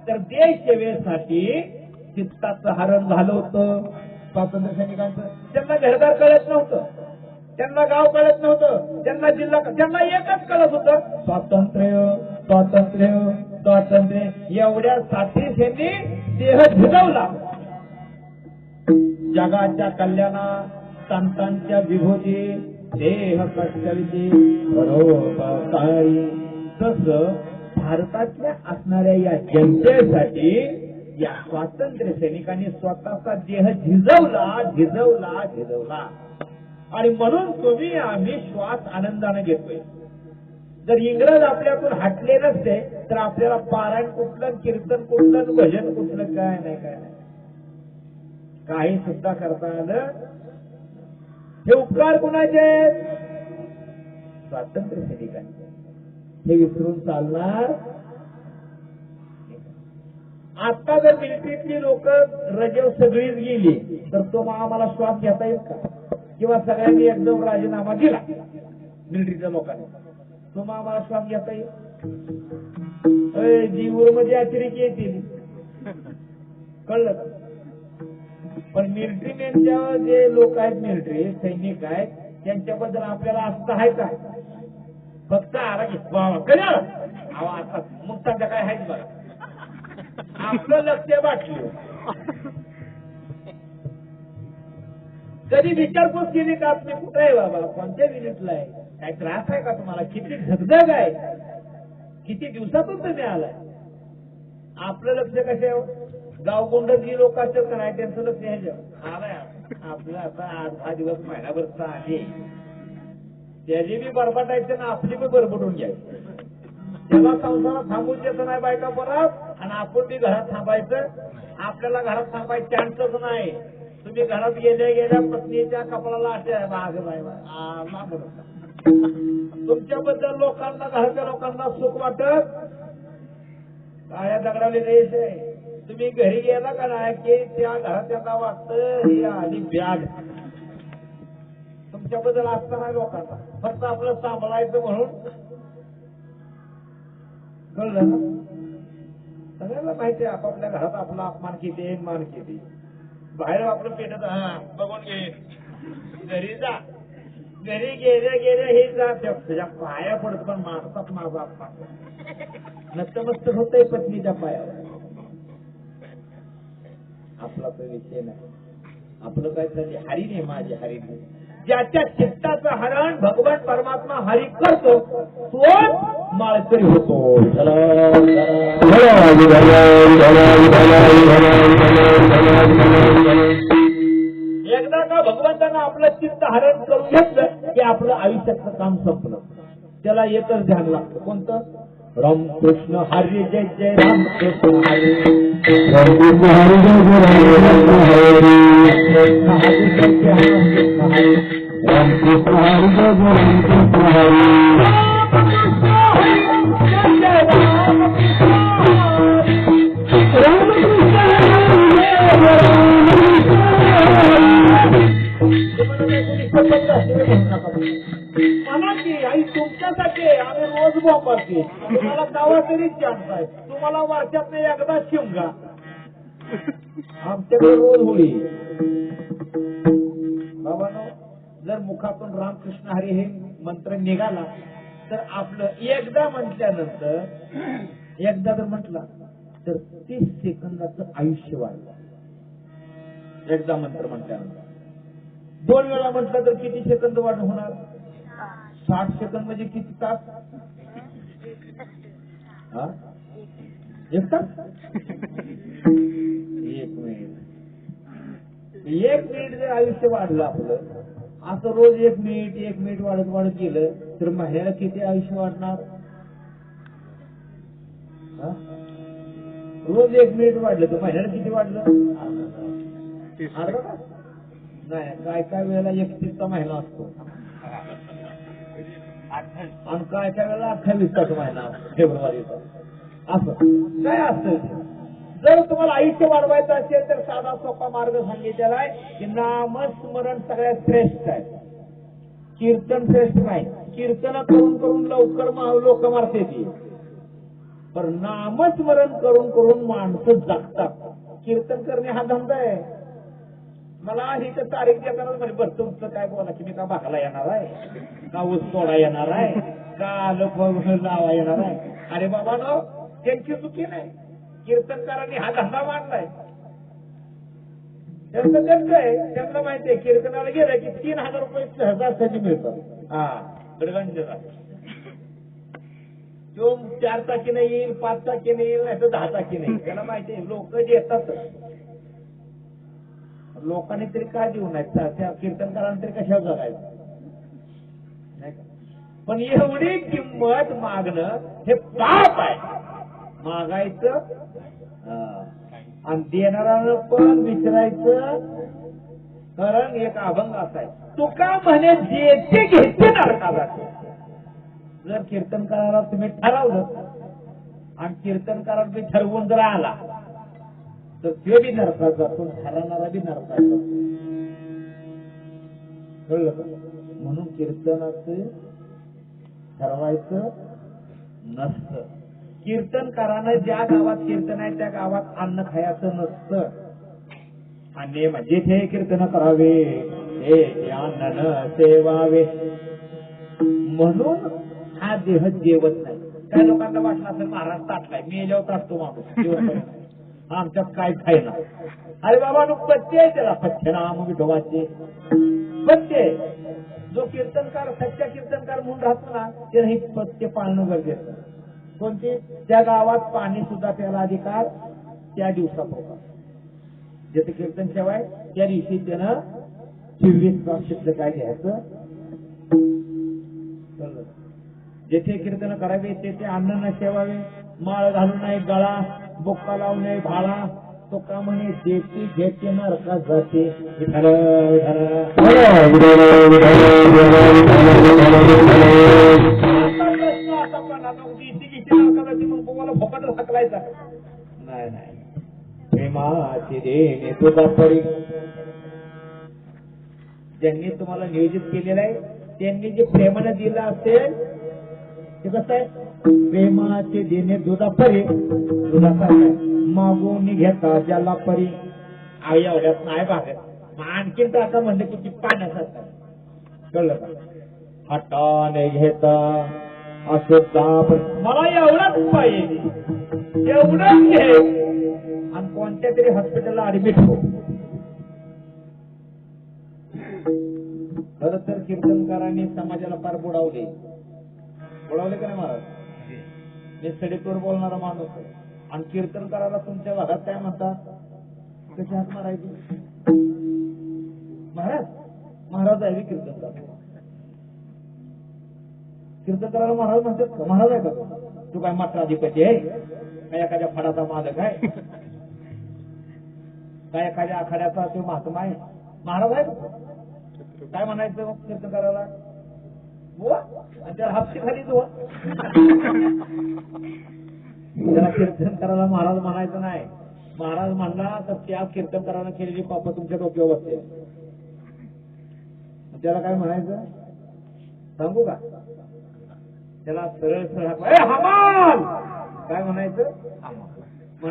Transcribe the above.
तर देश सेवेसाठी चित्ताचं हरण झालं होतं स्वातंत्र्य सैनिकांचं. त्यांना घरदार कळत नव्हतं, त्यांना गाव कळत नव्हतं, त्यांना जिल्हा, त्यांना एकच कळत होतं स्वातंत्र्य स्वातंत्र्य स्वातंत्र्य. एवढ्यासाठी त्यांनी देह झिजवला. जगाच्या कल्याणात संतांच्या विभूती देह कष्टविधी परोपकारी. तसं भारतातल्या असणाऱ्या या जनतेसाठी या स्वातंत्र्य सैनिकांनी स्वतःचा देह झिजवला झिजवला झिजवला. आणि म्हणून तुम्ही आम्ही श्वास आनंदाने घेतोय. जर इंग्रज आपल्यातून हटले नसते तर आपल्याला पारायण कुठलं, कीर्तन कुठलं, भजन कुठलं, काय नाही काय नाही, काही सुद्धा करता आलं. हे उपकार कुणाचे? स्वातंत्र्य सैनिकांचे. हे विसरून चालणार. आता जर मिलिटरीतली लोक रजेव सगळीच गेली तर तो आम्हाला श्वास घेता येईल का? किंवा सगळ्यांनी एकदम राजीनामा दिला मिलिटरीच्या लोकांनी, तो आम्हाला श्वास घेता येईल? जीवर मध्ये अतिरेकी येतील, कळलं का? पण मिलिटरी मॅनच्या जे लोक आहेत, मिलिटरी सैनिक आहेत, त्यांच्याबद्दल आपल्याला असं आहे का? फक्त आला की आता मग सध्या काय आहेच बघा, आपलं लक्ष वाटलं. कधी विचारपूस केली का तुम्ही कुठे आहे बाबा, कोणत्या युनिटला आहे, काय त्रास आहे का तुम्हाला, किती धगधग आहे, किती दिवसातून तुम्ही आलाय? आपलं लक्ष कशावर? गावकोंडात जी लोक असतात का नाही त्यांचं लक्ष ह्याच्यावर आलाय. आपलं आता 8-10 दिवस महिनाभरचा आहे, त्याची बी बरबटायचं ना आपली बी बरबटून घ्यायची. त्याला संसारात थांबून द्यायचं नाही बायका परत, आणि आपण बी घरात थांबायचं. आपल्याला घरात थांबायचं चान्सच नाही. तुम्ही घरात गेल्या गेल्या पत्नीच्या कपडाला अशा तुमच्याबद्दल लोकांना, घराच्या लोकांना सुख वाटत काळ्या दगडाले रेष आहे. तुम्ही घरी गेला का नाही की त्या घरात त्यांना वाटतं ही आली बॅग. तुमच्याबद्दल असतं नाही लोकांना, फक्त आपलं सांभाळायचं म्हणून. कळलं ना? सगळ्यांना माहिती आहे आपापल्या घरात आपला अपमान किती मान किती. बाहेर आपलं पेटत बघून घे, घरी जा, घरी गेले गेले हे जा, तुझ्या पाया पडत पण माणसात माझा अपमान नतमस्तक होतंय पत्नीच्या पायावर. आपला तो विषय नाही. आपलं काय चालले, हरी नाही माझे हरी नाही. ज्याच्या चित्ताचं हरण भगवान परमात्मा हरी करतो तो माळकरी होतो. एकदा का भगवंतांना आपलं चित्त हरण करून घेतलं की आपलं आयुष्याचं काम संपलं. त्याला एकच ध्यान लागतं, कोणतं? रामकृष्ण हरी जय जय रामकृष्ण हरी, रामकृष्ण हरी जय जय रामकृष्ण हरी, रामकृष्ण हरी जय जय रामकृष्ण हरी, रामकृष्ण हरी जय जय रामकृष्ण हरी, रामकृष्ण म्हणा की आई तुमच्यासाठी आम्ही रोज वापरते, तुम्हाला गावा तरी चान्स आहे, तुम्हाला वर्षात एकदा शिवगा, आमच्याकडे रोज होळी. बाबांनो, जर मुखातून रामकृष्ण हरी हे मंत्र निघाला तर आपलं एकदा म्हटल्यानंतर, एकदा जर म्हटला तर 30 सेकंदाचं आयुष्य वाढलं. एकदा मंत्र म्हटल्यानंतर 2 वेळा म्हटलं तर किती सेकंद वाढ होणार? 60 सेकंद म्हणजे किती तास? 1 तास? 1 मिनिट. 1 मिनिट जर आयुष्य वाढलं आपलं, असं रोज 1 मिनिट वाढत वाढत गेलं तर महिन्याला किती आयुष्य वाढणार? रोज 1 मिनिट वाढलं तर महिन्याला किती वाढलं? अर्धा तास? नाही, काय काय वेळेला 31चा महिना असतो आणि काय काय वेळेला 28चा महिना असतो, फेब्रुवारीचा. असं काय असतं. जर तुम्हाला आयुष्य वाढवायचं असेल तर साधा सोपा मार्ग सांगितलेला आहे की नामस्मरण सगळ्यात श्रेष्ठ आहे, कीर्तन श्रेष्ठ नाही. कीर्तन करून करून लवकर लोक मारते ती, पण नामस्मरण करून करून माणसं जगतात. कीर्तन करणे हा धंदा आहे. मला ही तर तारीख देताना म्हणजे बरं तुमचं काय बोला की मी का भागला येणार आहे, का ऊस तोडा येणार आहे, का लोक लावा येणार आहे. अरे बाबा नो, त्यांची चुकी नाही. कीर्तनकारांनी हा धंदा मांडलाय. त्यांचं त्यांचं आहे. त्यांना माहिती आहे कीर्तनाला गेलं की 3,000 रुपये सहजासहजी मिळतात. हा गडगंजला तो 4 चाकीने येईल, 5 चाकीने येईल, नाही तर 10 चाकीने येईल. त्याला माहिती आहे लोक येतात. लोकांनी तरी काय देऊ नये, त्या कीर्तनकारांनी तरी कशावर जगायचं नाही का. पण एवढी किंमत मागणं हे पाप आहे. मागायचं आणि देणाऱ्यानं पण विचारायचं. कारण एक अभंग असा आहे, तुका म्हणे जेथे घेते नरका जाते. जर कीर्तनकाराला तुम्ही ठरवलं आणि कीर्तनकाराला तुम्ही ठरवून जर आला तर ते बी नरकात जातो, ठरवणारा बी नरकात जातो. कळलं का. म्हणून कीर्तनाचं ठरवायचं नसतं. कीर्तनकारानं ज्या गावात कीर्तन आहे त्या गावात अन्न खायचं नसतं. आणि जिथे कीर्तन करावे हे अन्न सेवावे. म्हणून हा देह जेवत नाही. काही लोकांना वाटलं असेल महाराज ताटलाय, मी याच्यावर ताटतो माणूस आमच्यात काय खायना. अरे बाबा नु पत्ते आहे त्याला, पथ्य नाम विठोबाचे पत्ते. जो कीर्तनकार सच्चा कीर्तनकार म्हणून राहतो ना त्याला हे पत्ते पाळणं गरजेचं. कोणती, त्या गावात पाणी सुद्धा त्याला अधिकार त्या दिवसापुरता. जिथे कीर्तन ठेवाय त्या दिवशी त्यानं 24 तास शिल्लक काय घ्यायचं. जेथे कीर्तन करावे तेथे अन्न न ठेवावे, माळ घालू नये गळा, बुक्का लावू नये भाळा. तो का म्हणे जेथे घेते नरकात जाते. तुम्हाला फोकाट हाकलायचा नाही. नाही प्रेमाची देणे तुझा परी. ज्यांनी तुम्हाला नियोजित केलेलं आहे त्यांनी जे प्रेमाने दिलं असेल ते कसं आहे, प्रेमाचे देणे दुधा परी. दुधाचा मागून घेता ज्याला परी. आई एवढ्यात नाही भागत, आणखीन तर आता म्हणलं की पाण्यासारखं. कळलं का. हटाने घेता असं मला एवढाच पाहिजे, एवढंच घे आणि कोणत्या तरी हॉस्पिटलला ऍडमिट हो. खर तर कीर्तनकारांनी समाजाला फार बुडावले का नाही महाराज. मी सडीतोड बोलणारा माणूस आहे. आणि कीर्तनकाराला तुमच्या भागात काय म्हणतात, कशी हात मारायची. महाराज आहे कीर्तनकार. कीर्तनकाराला महाराज म्हणतात. महाराज आहे का तू काय मात्र अधिपती आहे, काय एखाद्या फडाचा मालक आहे, काय एखाद्या आखाड्याचा तो महात्मा आहे. महाराज आहे काय म्हणायचं कीर्तनकाराला, बुवा आणि त्याला हापशी खाली बुवा. त्याला कीर्तनकाराला महाराज म्हणायचं नाही. महाराज म्हणला तर त्या कीर्तनकारानं केलेली पाप तुमच्या डोक्यावर बसते. त्याला काय म्हणायचं सांगू का. त्याला सरळ सरळ काय म्हणायचं,